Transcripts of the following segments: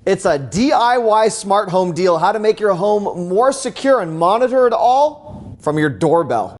It's a DIY smart home deal, how to make your home more secure and monitor it all from your doorbell.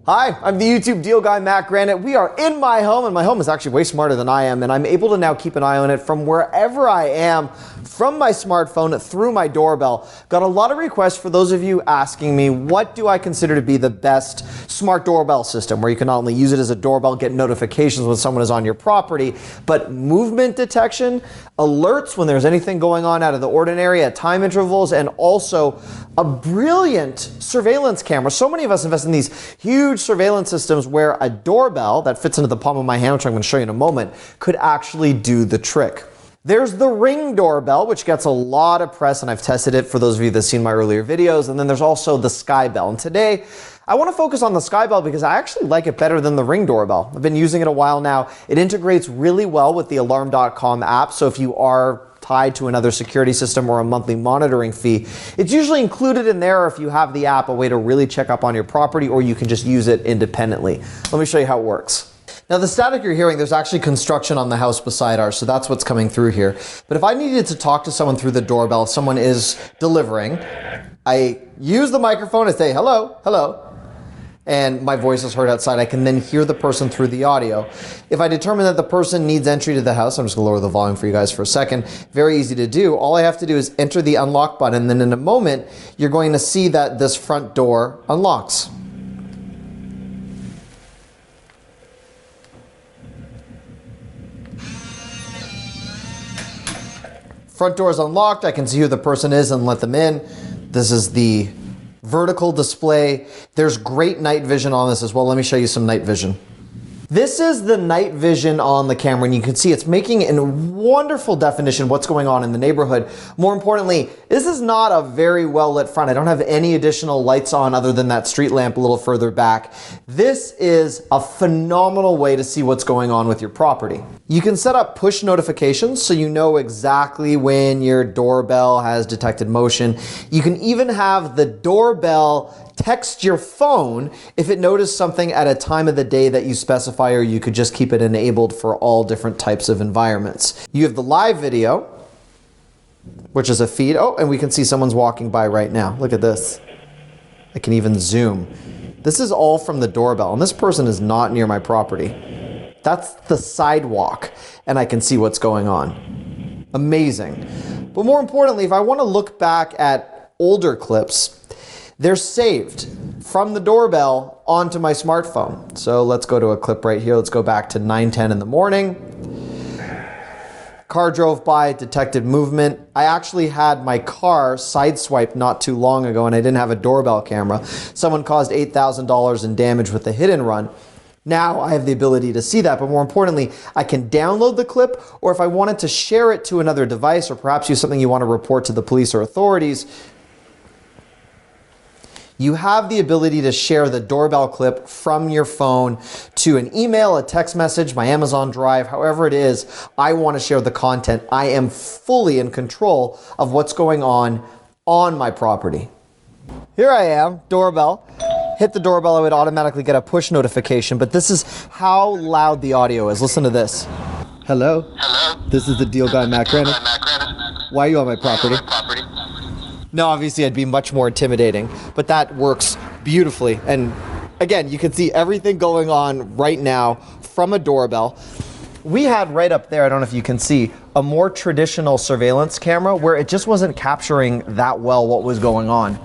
Hi, I'm the YouTube deal guy, Matt Granite. We are in my home, and my home is actually way smarter than I am, and I'm able to now keep an eye on it from wherever I am, from my smartphone through my doorbell. Got a lot of requests for those of you asking me, what do I consider to be the best smart doorbell system, where you can not only use it as a doorbell, get notifications when someone is on your property, but movement detection, alerts when there's anything going on out of the ordinary at time intervals, and also a brilliant surveillance camera. So many of us invest in these huge surveillance systems where a doorbell that fits into the palm of my hand, which I'm going to show you in a moment, could actually do the trick. There's the Ring doorbell, which gets a lot of press, and I've tested it for those of you that have seen my earlier videos. And then there's also the Skybell. And today, I want to focus on the Skybell because I actually like it better than the Ring doorbell. I've been using it a while now. It integrates really well with the Alarm.com app. So if you are tied to another security system or a monthly monitoring fee, it's usually included in there, or if you have the app, a way to really check up on your property, or you can just use it independently. Let me show you how it works. Now, the static you're hearing, there's actually construction on the house beside ours, so that's what's coming through here. But if I needed to talk to someone through the doorbell, if someone is delivering, I use the microphone and say, hello, hello, and my voice is heard outside. I can then hear the person through the audio. If I determine that the person needs entry to the house, I'm just gonna lower the volume for you guys for a second. Very easy to do. All I have to do is enter the unlock button, and then in a moment, you're going to see that this front door unlocks. Front door is unlocked. I can see who the person is and let them in. This is the vertical display. There's great night vision on this as well. Let me show you some night vision. This is the night vision on the camera, and you can see it's making in wonderful definition what's going on in the neighborhood. More importantly, this is not a very well lit front. I don't have any additional lights on other than that street lamp a little further back. This is a phenomenal way to see what's going on with your property. You can set up push notifications so you know exactly when your doorbell has detected motion. You can even have the doorbell text your phone if it noticed something at a time of the day that you specify, or you could just keep it enabled for all different types of environments. You have the live video, which is a feed. Oh, and we can see someone's walking by right now. Look at this. I can even zoom. This is all from the doorbell, and this person is not near my property. That's the sidewalk, and I can see what's going on. Amazing. But more importantly, if I want to look back at older clips, they're saved from the doorbell onto my smartphone. So let's go to a clip right here. Let's go back to 9:10 in the morning. Car drove by, detected movement. I actually had my car sideswiped not too long ago, and I didn't have a doorbell camera. Someone caused $8,000 in damage with the hit and run. Now I have the ability to see that, but more importantly, I can download the clip, or if I wanted to share it to another device, or perhaps use something you want to report to the police or authorities, you have the ability to share the doorbell clip from your phone to an email, a text message, my Amazon Drive, however it is. I want to share the content. I am fully in control of what's going on my property. Here I am, doorbell. Hit the doorbell, I would automatically get a push notification, but this is how loud the audio is. Listen to this. Hello? Hello? This is the deal guy, Matt Granite. Why are you on my property? No, obviously I'd be much more intimidating, but that works beautifully. And again, you can see everything going on right now from a doorbell. We had right up there, I don't know if you can see, a more traditional surveillance camera where it just wasn't capturing that well what was going on.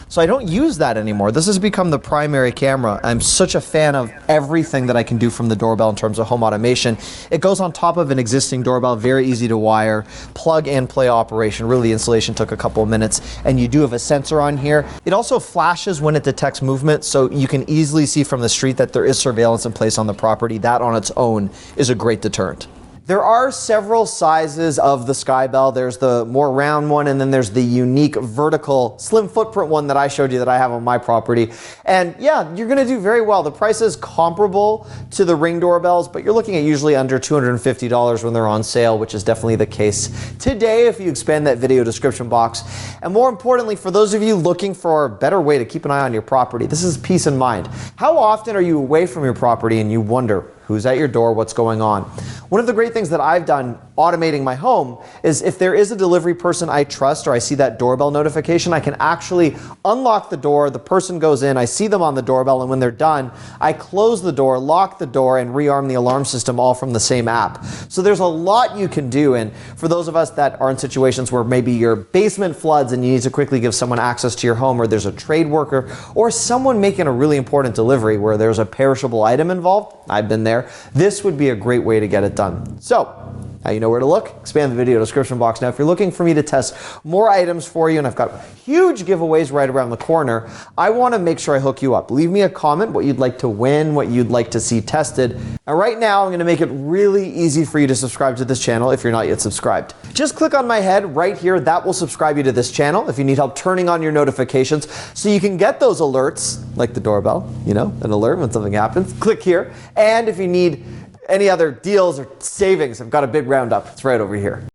So I don't use that anymore. This has become the primary camera. I'm such a fan of everything that I can do from the doorbell in terms of home automation. It goes on top of an existing doorbell, very easy to wire, plug and play operation. Really, the installation took a couple of minutes, and you do have a sensor on here. It also flashes when it detects movement, so you can easily see from the street that there is surveillance in place on the property. That on its own is a great deterrent. There are several sizes of the Skybell. There's the more round one, and then there's the unique vertical slim footprint one that I showed you that I have on my property. And yeah, you're gonna do very well. The price is comparable to the Ring doorbells, but you're looking at usually under $250 when they're on sale, which is definitely the case today if you expand that video description box. And more importantly, for those of you looking for a better way to keep an eye on your property, this is peace of mind. How often are you away from your property and you wonder, who's at your door, what's going on. One of the great things that I've done automating my home is if there is a delivery person I trust or I see that doorbell notification, I can actually unlock the door, the person goes in, I see them on the doorbell, and when they're done, I close the door, lock the door, and rearm the alarm system all from the same app. So there's a lot you can do, and for those of us that are in situations where maybe your basement floods and you need to quickly give someone access to your home, or there's a trade worker, or someone making a really important delivery where there's a perishable item involved, I've been there, this would be a great way to get it done. So, now you know where to look. Expand the video description box. Now, if you're looking for me to test more items for you, and I've got huge giveaways right around the corner, I want to make sure I hook you up. Leave me a comment what you'd like to win, what you'd like to see tested. And right now, I'm going to make it really easy for you to subscribe to this channel if you're not yet subscribed. Just click on my head right here. That will subscribe you to this channel if you need help turning on your notifications so you can get those alerts, like the doorbell, you know, an alert when something happens. Click here. And if you need any other deals or savings, I've got a big roundup. It's right over here.